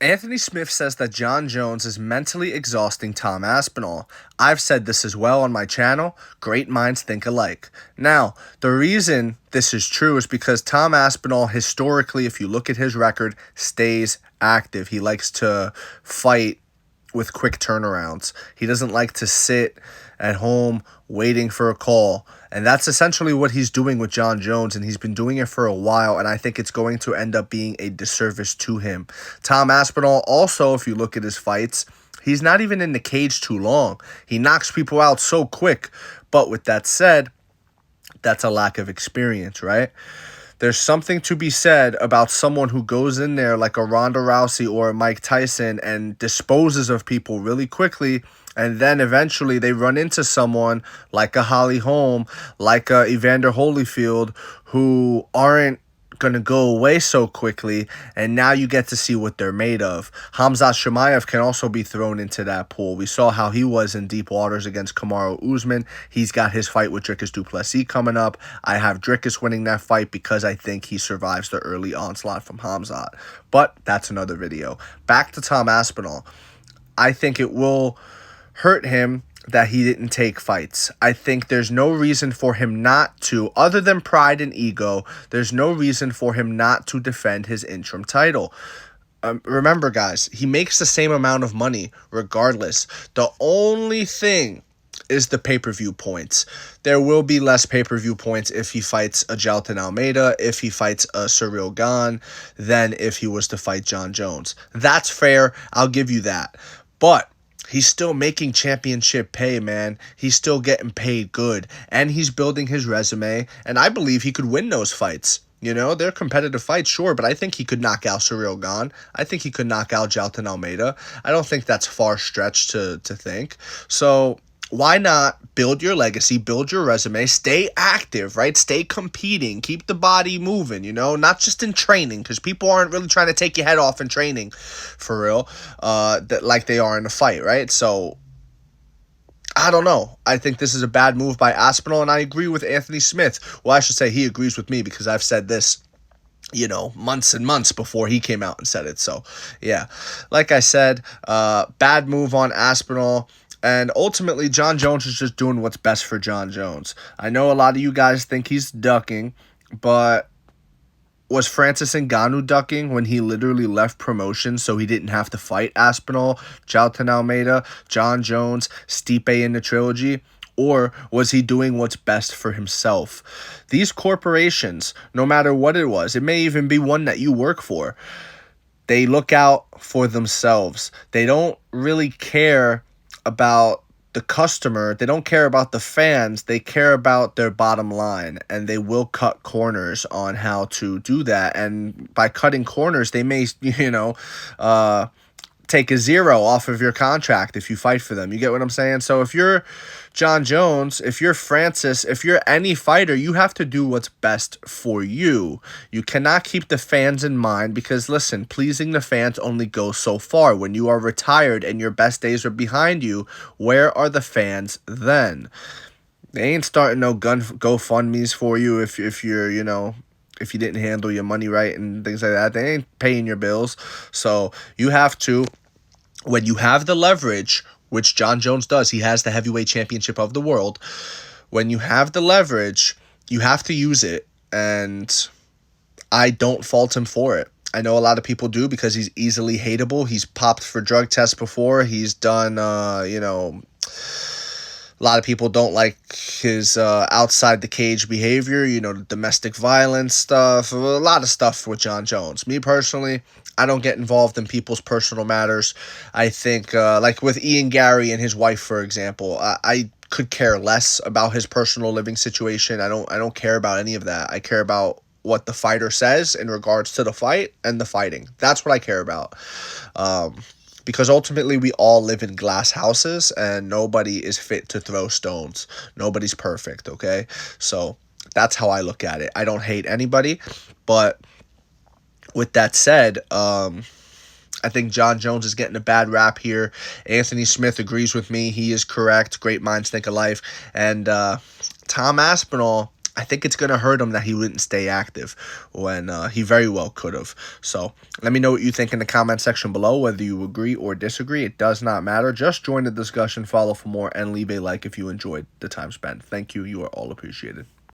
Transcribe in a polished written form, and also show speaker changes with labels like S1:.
S1: Anthony Smith says that Jon Jones is mentally exhausting Tom Aspinall. I've said this as well on my channel. Great minds think alike. Now, the reason this is true is because Tom Aspinall, historically, if you look at his record, stays active. He likes to fight with quick turnarounds. He doesn't like to sit at home waiting for a call. And that's essentially what he's doing with Jon Jones, and he's been doing it for a while, and I think it's going to end up being a disservice to him. Tom Aspinall also, if you look at his fights, he's not even in the cage too long. He knocks people out so quick. But with that said, that's a lack of experience, right? There's something to be said about someone who goes in there like a Ronda Rousey or a Mike Tyson and disposes of people really quickly, and then eventually they run into someone like a Holly Holm, like a Evander Holyfield, who aren't going to go away so quickly, and now you get to see what they're made of. Khamzat Chimaev can also be thrown into that pool. We saw how he was in deep waters against Kamaru Usman. He's got his fight with Dricus du Plessis coming up. I have Dricus winning that fight because I think he survives the early onslaught from Khamzat. But that's another video. Back to Tom Aspinall. I think it will hurt him that he didn't take fights. I think there's no reason for him not to, other than pride and ego, there's no reason for him not to defend his interim title. Remember, guys, he makes the same amount of money regardless. The only thing is the pay-per-view points. There will be less pay-per-view points if he fights a Jailton Almeida, if he fights a Ciryl Gane, than if he was to fight Jon Jones. That's fair. I'll give you that. But he's still making championship pay, man. He's still getting paid good. And he's building his resume. And I believe he could win those fights. You know, they're competitive fights, sure, but I think he could knock out Ciryl Gane. I think he could knock out Jailton Almeida. I don't think that's far stretched to think. So why not build your legacy, build your resume, stay active, right? Stay competing, keep the body moving, you know, not just in training, because people aren't really trying to take your head off in training for real, like they are in a fight, right? So I don't know. I think this is a bad move by Aspinall, and I agree with Anthony Smith. Well, I should say he agrees with me because I've said this, you know, months and months before he came out and said it. So, yeah, like I said, bad move on Aspinall. And ultimately, Jon Jones is just doing what's best for Jon Jones. I know a lot of you guys think he's ducking, but was Francis Ngannou ducking when he literally left promotion so he didn't have to fight Aspinall, Jailton Almeida, Jon Jones, Stipe in the trilogy? Or was he doing what's best for himself? These corporations, no matter what it was, it may even be one that you work for, they look out for themselves. They don't really care about the customer. They don't care about the fans. They care about their bottom line, and they will cut corners on how to do that. And by cutting corners, they may, you know, take a zero off of your contract if you fight for them. You get what I'm saying? So if you're Jon Jones, if you're Francis, if you're any fighter, you have to do what's best for you. You cannot keep the fans in mind because, listen, pleasing the fans only goes so far. When you are retired and your best days are behind you, where are the fans then? They ain't starting no GoFundMes for you if you're, you know, if you didn't handle your money right and things like that. They ain't paying your bills. So you have to, when you have the leverage, which Jon Jones does, he has the heavyweight championship of the world. When you have the leverage, you have to use it. And I don't fault him for it. I know a lot of people do because he's easily hateable. He's popped for drug tests before. He's done, you know, a lot of people don't like his outside the cage behavior, you know, domestic violence stuff, a lot of stuff with Jon Jones. Me personally, I don't get involved in people's personal matters. I think, like with Ian Gary and his wife, for example, I could care less about his personal living situation. I don't care about any of that. I care about what the fighter says in regards to the fight and the fighting. That's what I care about. Because ultimately we all live in glass houses and nobody is fit to throw stones. Nobody's perfect, okay? So that's how I look at it. I don't hate anybody, but with that said, I think Jon Jones is getting a bad rap here. Anthony Smith agrees with me. He is correct. Great minds think alike. And Tom Aspinall, I think it's going to hurt him that he wouldn't stay active when he very well could have. So let me know what you think in the comment section below, whether you agree or disagree. It does not matter. Just join the discussion, follow for more, and leave a like if you enjoyed the time spent. Thank you. You are all appreciated.